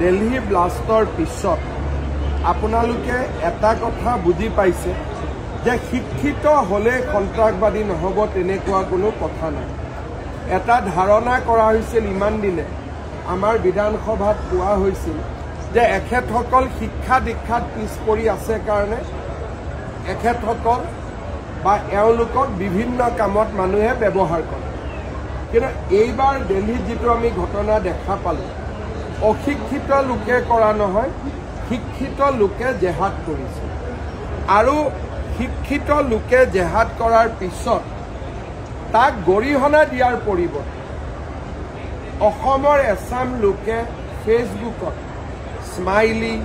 দিল্লী ব্লাষ্টৰ পিছত আপোনালোকে এটা কথা বুজি পাইছে যে শিক্ষিত হলে সন্ত্ৰাসবাদী নহব তেনেকুৱা কোনো কথা নাই। এটা ধাৰণা কৰা হৈছিল ইমান দিনে আমাৰ বিধানসভাত কোৱা হৈছিল যে এখেতসকল শিক্ষা দীক্ষাত পিছ পৰি আছে কাৰণে এখেতসকল বা এওঁলোকক বিভিন্ন কামত মানুহে ব্যৱহাৰ কৰে। কিন্তু এইবাৰ দিল্লীত যিটো আমি ঘটনা দেখা পালোঁ, অশিক্ষিত লোকে কৰা নহয়, শিক্ষিত লোকে জেহাদ কৰিছে। আৰু শিক্ষিত লোকে জেহাদ কৰাৰ পিছত তাক গৰিহণা দিয়াৰ পৰিৱৰ্তে অসমৰ এছাম লোকে ফেচবুকত স্মাইলি,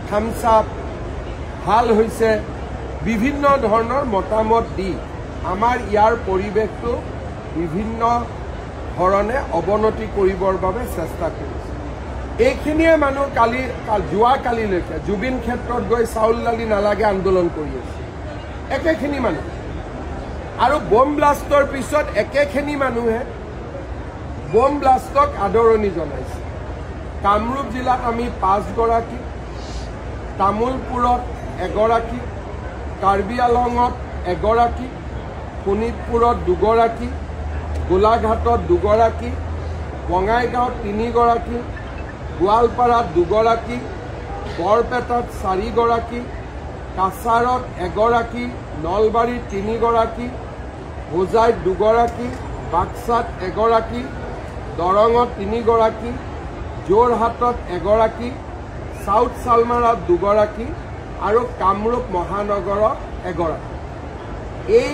থামছ আপ, ভাল হৈছে, বিভিন্ন ধৰণৰ মতামত দি আমাৰ ইয়াৰ পৰিৱেশটো বিভিন্ন ধৰণে অৱনতি কৰিবৰ বাবে চেষ্টা কৰিছে। এইখিনিয়ে মানুহ যোৱাকালিলৈকে জুবিন ক্ষেত্ৰত গৈ চাউল দালি নালাগে আন্দোলন কৰি আছে একেখিনি মানুহ। আৰু বম ব্লাষ্টৰ পিছত একেখিনি মানুহে বম ব্লাষ্টক আদৰণি জনাইছে। কামৰূপ জিলাত আমি 5 গৰাকী, তামোলপুৰত 1 গৰাকী, কাৰ্বি আলঙত 1 গৰাকী, শোণিতপুৰত 2 গৰাকী, গোলাঘাটত 2 গৰাকী, বঙাইগাঁৱত 3 গৰাকী, গোৱালপাৰাত 2 গৰাকী, বৰপেটাত 4 গৰাকী, কাছাৰত 1 গৰাকী, নলবাৰীত 3 গৰাকী, হোজাইত 2 গৰাকী, বাক্সাত 1 গৰাকী, দৰঙত 3 গৰাকী, যোৰহাটত 1 গৰাকী, সাউথ সালমাৰাত 2 গৰাকী আৰু কামৰূপ মহানগৰত 1 গৰাকী। এই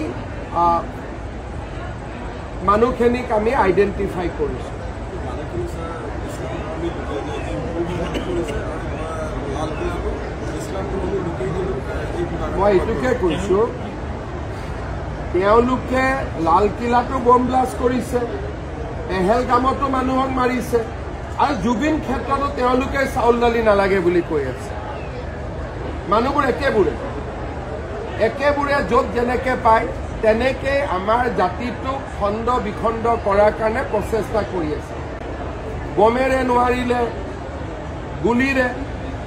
মানুহখিনিক আমি আইডেণ্টিফাই কৰিছোঁ। মই এইটোকে কৈছোঁ, তেওঁলোকে লালকিল্লাতো বম ব্লাষ্ট কৰিছে, পেহেলগামতো মানুহক মাৰিছে, আৰু জুবিন ক্ষেত্ৰতো তেওঁলোকে চাউল দালি নালাগে বুলি কৈ আছে। মানুহবোৰ একেবোৰে য'ত যেনেকৈ পায় তেনেকৈ আমাৰ জাতিটোক খণ্ড বিখণ্ড কৰাৰ কাৰণে প্ৰচেষ্টা কৰি আছে। বমেৰে নোৱাৰিলে গুলীৰে,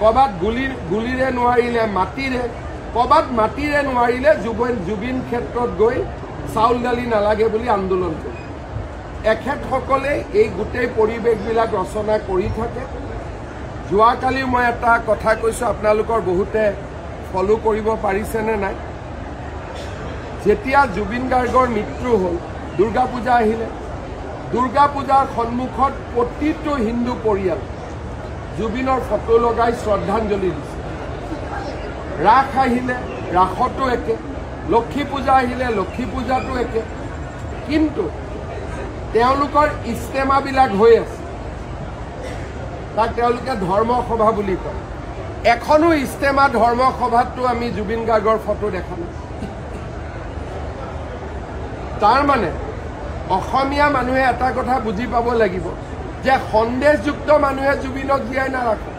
ক'ৰবাত গুলীৰে নোৱাৰিলে মাটিৰে, ক'ৰবাত মাটিৰে নোৱাৰিলে জুবিন ক্ষেত্ৰত গৈ চাউল দালি নালাগে বুলি আন্দোলন কৰে। এখেতসকলে এই গোটেই পৰিৱেশবিলাক ৰচনা কৰি থাকে। যোৱাকালি মই এটা কথা কৈছোঁ, আপোনালোকৰ বহুতে ফলো কৰিব পাৰিছেনে নাই। যেতিয়া জুবিন গাৰ্গৰ মৃত্যু হ'ল, দুৰ্গা পূজা আহিলে, দুৰ্গা পূজাৰ সন্মুখত প্ৰতিটো হিন্দু পৰিয়াল জুবিনৰ ফটো লগাই শ্ৰদ্ধাঞ্জলি দিছে। ৰাস আহিলে, ৰাসতো একে, লক্ষী পূজা আহিলে, লক্ষী পূজাতো একে। কিন্তু তেওঁলোকৰ ইস্তেমাবিলাক হৈ আছে, তাক তেওঁলোকে ধৰ্মসভা বুলি কয়। এখনো ইস্তেমা ধৰ্মসভাততো আমি জুবিন গাৰ্গৰ ফটো দেখা নাই। তাৰমানে অসমীয়া মানুহে এটা কথা বুজি পাব লাগিব যে সন্দেহযুক্ত মানুহে জুবিনক জীয়াই নাৰাখে,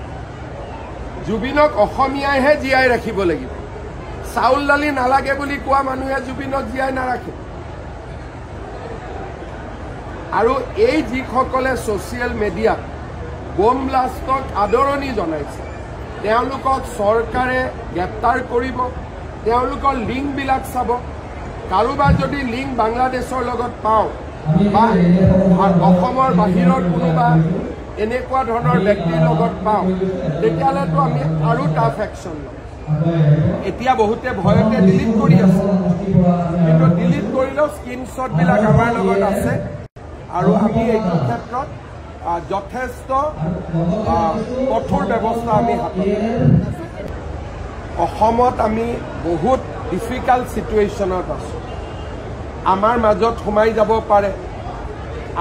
জুবিনক অসমীয়াইহে জীয়াই ৰাখিব লাগিব। চাউল দালি নালাগে বুলি কোৱা মানুহে জুবিনক জীয়াই নাৰাখে। আৰু এই যিসকলে ছ'চিয়েল মিডিয়াত বম ব্লাষ্টক আদৰণি জনাইছে, তেওঁলোকক চৰকাৰে গ্ৰেপ্তাৰ কৰিব, তেওঁলোকৰ লিংকবিলাক চাব। কাৰোবাৰ যদি লিংক বাংলাদেশৰ লগত পাওঁ বা অসমৰ বাহিৰৰ কোনোবা এনেকুৱা ধৰণৰ ব্যক্তিৰ লগত পাওঁ, তেতিয়াহ'লেতো আমি আৰু টাফ একশ্যন ল'ম। এতিয়া বহুতে ভয়তে ডিলিট কৰি আছে, কিন্তু ডিলিট কৰিলেও স্ক্ৰীনশ্বটবিলাক আমাৰ লগত আছে। আৰু আমি এইটো ক্ষেত্ৰত যথেষ্ট কঠোৰ ব্যৱস্থা আমি হাতত ল'ম। অসমত আমি বহুত ডিফিকাল্ট চিটুৱেশ্যনত আছোঁ। আমাৰ মাজত সোমাই যাব পাৰে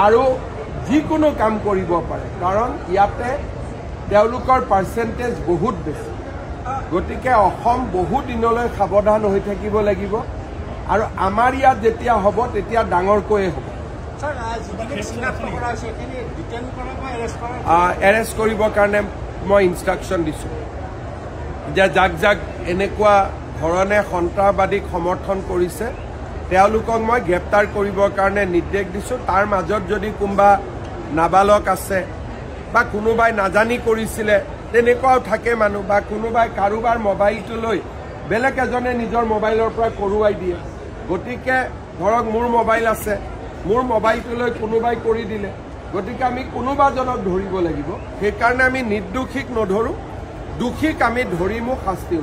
আৰু যিকোনো কাম কৰিব পাৰে, কাৰণ ইয়াতে তেওঁলোকৰ পাৰ্চেণ্টেজ বহুত বেছি। গতিকে অসম বহু দিনলৈ সাৱধান হৈ থাকিব লাগিব, আৰু আমাৰ ইয়াত যেতিয়া হ'ব তেতিয়া ডাঙৰকৈয়ে হ'ব। এৰেষ্ট কৰিবৰ কাৰণে মই ইনষ্ট্ৰাকশ্যন দিছোঁ যে যাক যাক এনেকুৱা ধৰণে সন্ত্ৰাসবাদীক সমৰ্থন কৰিছে তেওঁলোকক মই গ্ৰেপ্তাৰ কৰিবৰ কাৰণে নিৰ্দেশ দিছোঁ। তাৰ মাজত যদি কোনোবা নাবালক আছে বা কোনোবাই নাজানি কৰিছিলে তেনেকুৱাও থাকে মানুহ বা কোনোবাই কাৰোবাৰ মোবাইলটো লৈ বেলেগ এজনে নিজৰ মোবাইলৰ পৰা কৰোৱাই দিয়ে গতিকে ধৰক মোৰ মোবাইল আছে মোৰ মোবাইলটো লৈ কোনোবাই কৰি দিলে গতিকে আমি কোনোবাজনক ধৰিব লাগিব সেইকাৰণে আমি নিৰ্দোষীক নধৰো দোষীক আমি ধৰিমো শাস্তি